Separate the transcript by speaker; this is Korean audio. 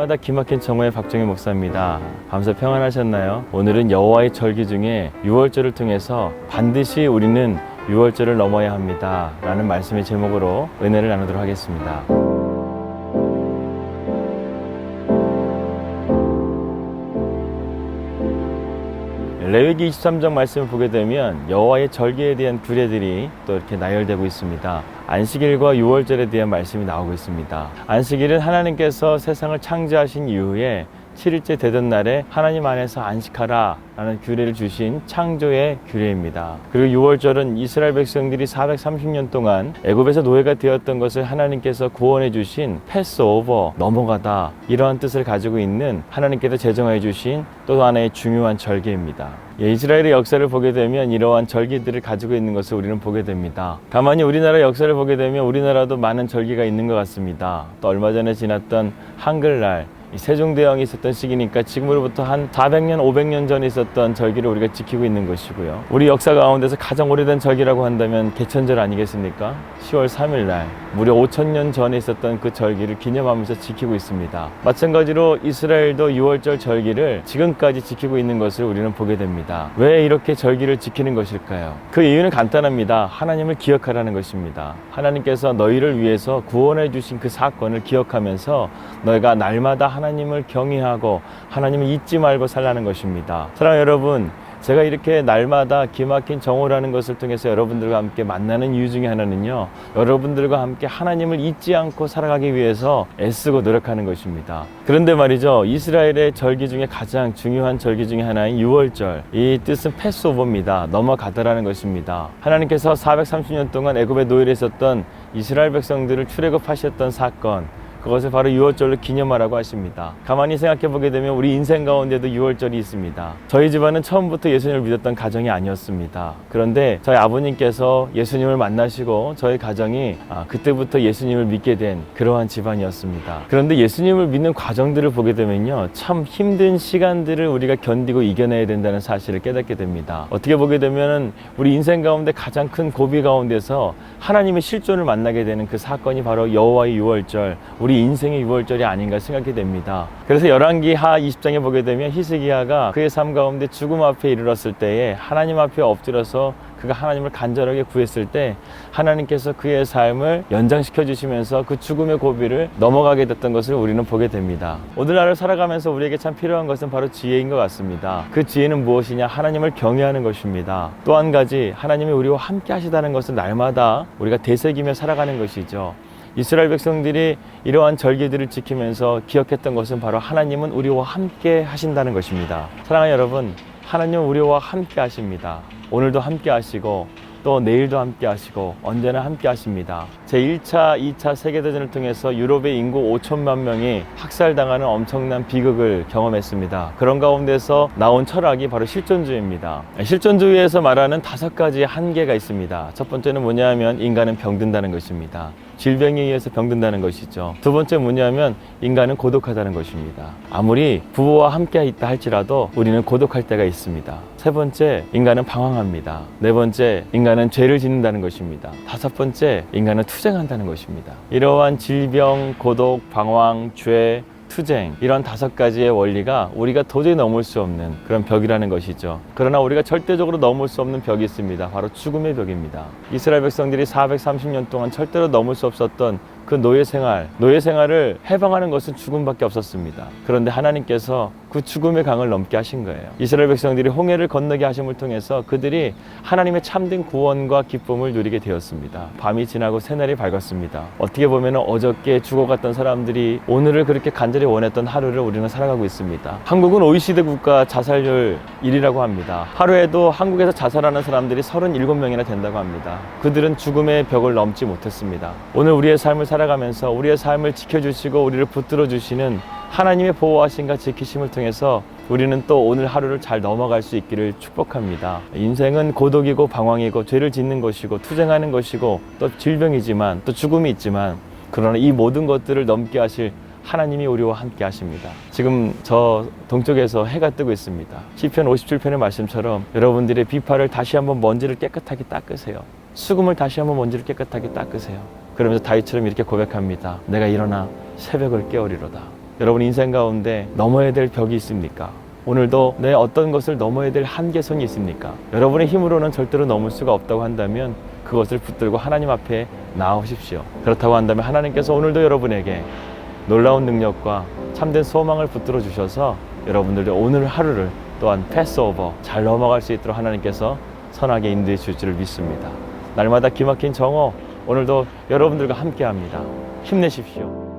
Speaker 1: 날마다 기막힌 정오의 박정희 목사입니다. 밤새 평안하셨나요? 오늘은 여호와의 절기 중에 유월절을 통해서 반드시 우리는 유월절을 넘어야 합니다 라는 말씀의 제목으로 은혜를 나누도록 하겠습니다. 레위기 23장 말씀을 보게 되면 여호와의 절기에 대한 규례들이 또 이렇게 나열되고 있습니다. 안식일과 유월절에 대한 말씀이 나오고 있습니다. 안식일은 하나님께서 세상을 창조하신 이후에 7일째 되던 날에 하나님 안에서 안식하라 라는 규례를 주신 창조의 규례입니다. 그리고 유월절은 이스라엘 백성들이 430년 동안 애굽에서 노예가 되었던 것을 하나님께서 구원해 주신 패스오버, 넘어가다, 이러한 뜻을 가지고 있는 하나님께서 제정해 주신 또 하나의 중요한 절기입니다. 이스라엘의 역사를 보게 되면 이러한 절기들을 가지고 있는 것을 우리는 보게 됩니다. 가만히 우리나라 역사를 보게 되면 우리나라도 많은 절기가 있는 것 같습니다. 또 얼마 전에 지났던 한글날, 세종대왕이 있었던 시기니까 지금으로부터 한 400년, 500년 전에 있었던 절기를 우리가 지키고 있는 것이고요. 우리 역사 가운데서 가장 오래된 절기라고 한다면 개천절 아니겠습니까? 10월 3일 날 무려 5000년 전에 있었던 그 절기를 기념하면서 지키고 있습니다. 마찬가지로 이스라엘도 유월절 절기를 지금까지 지키고 있는 것을 우리는 보게 됩니다. 왜 이렇게 절기를 지키는 것일까요? 그 이유는 간단합니다. 하나님을 기억하라는 것입니다. 하나님께서 너희를 위해서 구원해 주신 그 사건을 기억하면서 너희가 날마다 하나님을 경외하고 하나님을 잊지 말고 살라는 것입니다. 사랑하는 여러분, 제가 이렇게 날마다 기막힌 정오라는 것을 통해서 여러분들과 함께 만나는 이유 중에 하나는요, 여러분들과 함께 하나님을 잊지 않고 살아가기 위해서 애쓰고 노력하는 것입니다. 그런데 말이죠, 이스라엘의 절기 중에 가장 중요한 절기 중에 하나인 유월절, 이 뜻은 패스오버입니다. 넘어가다라는 것입니다. 하나님께서 430년 동안 애굽의 노예로 있었던 이스라엘 백성들을 출애굽하셨던 사건, 그것을 바로 유월절로 기념하라고 하십니다. 가만히 생각해 보게 되면 우리 인생 가운데도 유월절이 있습니다. 저희 집안은 처음부터 예수님을 믿었던 가정이 아니었습니다. 그런데 저희 아버님께서 예수님을 만나시고 저희 가정이 그때부터 예수님을 믿게 된 그러한 집안이었습니다. 그런데 예수님을 믿는 과정들을 보게 되면요, 참 힘든 시간들을 우리가 견디고 이겨내야 된다는 사실을 깨닫게 됩니다. 어떻게 보게 되면 우리 인생 가운데 가장 큰 고비 가운데서 하나님의 실존을 만나게 되는 그 사건이 바로 여호와의 유월절, 우리 인생의 유월절이 아닌가 생각이 됩니다. 그래서 열왕기하 20장에 보게 되면 히스기야가 그의 삶 가운데 죽음 앞에 이르렀을 때에 하나님 앞에 엎드려서 그가 하나님을 간절하게 구했을 때 하나님께서 그의 삶을 연장시켜 주시면서 그 죽음의 고비를 넘어가게 됐던 것을 우리는 보게 됩니다. 오늘날을 살아가면서 우리에게 참 필요한 것은 바로 지혜인 것 같습니다. 그 지혜는 무엇이냐? 하나님을 경외하는 것입니다. 또 한 가지, 하나님이 우리와 함께 하시다는 것을 날마다 우리가 되새기며 살아가는 것이죠. 이스라엘 백성들이 이러한 절기들을 지키면서 기억했던 것은 바로 하나님은 우리와 함께 하신다는 것입니다. 사랑하는 여러분, 하나님은 우리와 함께 하십니다. 오늘도 함께 하시고 또 내일도 함께 하시고 언제나 함께 하십니다. 제1차, 2차 세계대전을 통해서 유럽의 인구 5천만 명이 학살당하는 엄청난 비극을 경험했습니다. 그런 가운데서 나온 철학이 바로 실존주의입니다. 실존주의에서 말하는 5가지의 한계가 있습니다. 첫 번째는 뭐냐면 인간은 병든다는 것입니다. 질병에 의해서 병든다는 것이죠. 두 번째 뭐냐면 인간은 고독하다는 것입니다. 아무리 부부와 함께 있다 할지라도 우리는 고독할 때가 있습니다. 세 번째, 인간은 방황합니다. 네 번째, 인간은 죄를 짓는다는 것입니다. 다섯 번째, 인간은 투쟁한다는 것입니다. 이러한 질병, 고독, 방황, 죄, 투쟁, 이런 5가지의 원리가 우리가 도저히 넘을 수 없는 그런 벽이라는 것이죠. 그러나 우리가 절대적으로 넘을 수 없는 벽이 있습니다. 바로 죽음의 벽입니다. 이스라엘 백성들이 430년 동안 절대로 넘을 수 없었던 그 노예 생활을 해방하는 것은 죽음밖에 없었습니다. 그런데 하나님께서 그 죽음의 강을 넘게 하신 거예요. 이스라엘 백성들이 홍해를 건너게 하심을 통해서 그들이 하나님의 참된 구원과 기쁨을 누리게 되었습니다. 밤이 지나고 새날이 밝았습니다. 어떻게 보면 어저께 죽어갔던 사람들이 오늘을 그렇게 간절히 원했던 하루를 우리는 살아가고 있습니다. 한국은 OECD 국가 자살률 1위라고 합니다. 하루에도 한국에서 자살하는 사람들이 37명이나 된다고 합니다. 그들은 죽음의 벽을 넘지 못했습니다. 오늘 우리의 삶을 살아가면서 우리의 삶을 지켜주시고 우리를 붙들어 주시는 하나님의 보호하심과 지키심을 통해서 우리는 또 오늘 하루를 잘 넘어갈 수 있기를 축복합니다. 인생은 고독이고 방황이고 죄를 짓는 것이고 투쟁하는 것이고 또 질병이지만 또 죽음이 있지만, 그러나 이 모든 것들을 넘게 하실 하나님이 우리와 함께 하십니다. 지금 저 동쪽에서 해가 뜨고 있습니다. 시편 57편의 말씀처럼 여러분들의 비파를 다시 한번 먼지를 깨끗하게 닦으세요. 수금을 다시 한번 먼지를 깨끗하게 닦으세요. 그러면서 다윗처럼 이렇게 고백합니다. 내가 일어나 새벽을 깨우리로다. 여러분 인생 가운데 넘어야 될 벽이 있습니까? 오늘도 내 어떤 것을 넘어야 될 한계선이 있습니까? 여러분의 힘으로는 절대로 넘을 수가 없다고 한다면 그것을 붙들고 하나님 앞에 나아오십시오. 그렇다고 한다면 하나님께서 오늘도 여러분에게 놀라운 능력과 참된 소망을 붙들어 주셔서 여러분들의 오늘 하루를 또한 패스오버 잘 넘어갈 수 있도록 하나님께서 선하게 인도해 줄 줄을 믿습니다. 날마다 기막힌 정오 오늘도 여러분들과 함께합니다. 힘내십시오.